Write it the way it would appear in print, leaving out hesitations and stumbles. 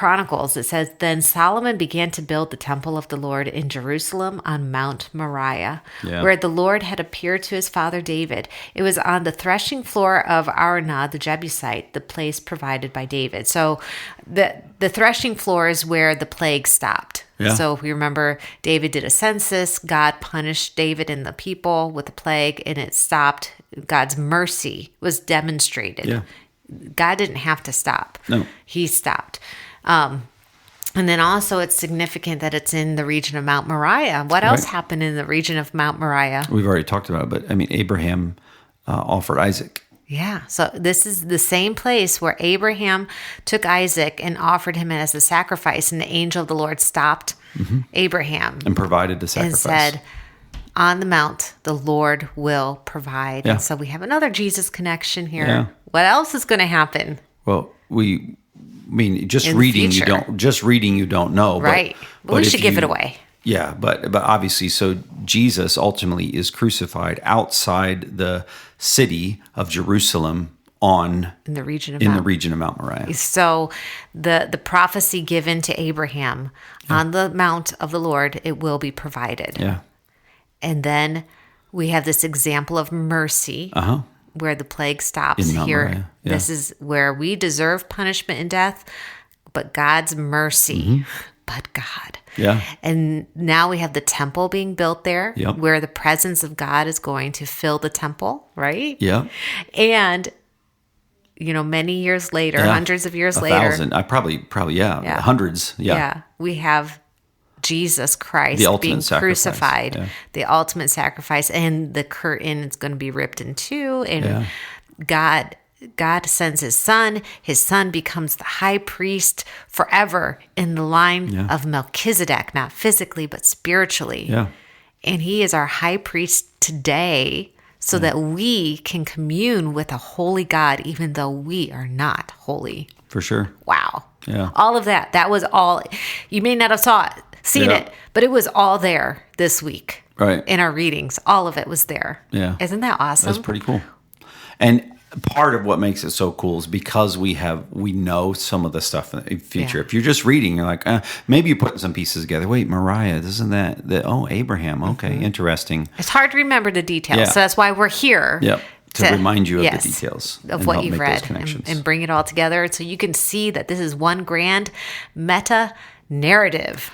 Chronicles, it says, Then Solomon began to build the temple of the Lord in Jerusalem on Mount Moriah, where the Lord had appeared to his father David. It was on the threshing floor of Araunah the Jebusite, the place provided by David. So the threshing floor is where the plague stopped. Yeah. So if we remember, David did a census. God punished David and the people with the plague, and it stopped. God's mercy was demonstrated. Yeah. God didn't have to stop. No. He stopped. And then also it's significant that it's in the region of Mount Moriah. What else happened in the region of Mount Moriah? We've already talked about it, but I mean, Abraham offered Isaac. Yeah. So this is the same place where Abraham took Isaac and offered him as a sacrifice. And the angel of the Lord stopped Abraham And provided the sacrifice. and said, on the mount, the Lord will provide. Yeah. And so we have another Jesus connection here. Yeah. What else is going to happen? Well, just In the reading future. you don't know. Right. But we if should give it away. Yeah, but obviously, so Jesus ultimately is crucified outside the city of Jerusalem in the region of Mount Moriah. So the prophecy given to Abraham on the mount of the Lord, it will be provided. Yeah. And then we have this example of mercy where the plague stops In Mount here. Moriah, yeah. This is where we deserve punishment and death, but God's mercy, but God. Yeah. And now we have the temple being built there Yep. where the presence of God is going to fill the temple, right? Yeah. And many years later, hundreds of years later, 1,000. I probably, Yeah. hundreds. Yeah. we have Jesus Christ The ultimate being sacrifice, crucified, yeah. the ultimate sacrifice, and the curtain is going to be ripped in two, and Yeah. God sends his son. His son becomes the high priest forever in the line of Melchizedek, not physically, but spiritually. Yeah. And he is our high priest today so that we can commune with a holy God, even though we are not holy. For sure. Wow. Yeah. All of that. That was all. You may not have seen Yeah. it, but it was all there this week. Right. In our readings. All of it was there. Yeah. Isn't that awesome? That's pretty cool. And part of what makes it so cool is because we know some of the stuff in the future. Yeah. If you're just reading, you're like, maybe you're putting some pieces together. Wait, Moriah, isn't that Abraham? Okay, interesting. It's hard to remember the details. Yeah. So that's why we're here. Yep. To remind you of the details of and what help you've make those read connections. and bring it all together so you can see that this is one grand meta narrative.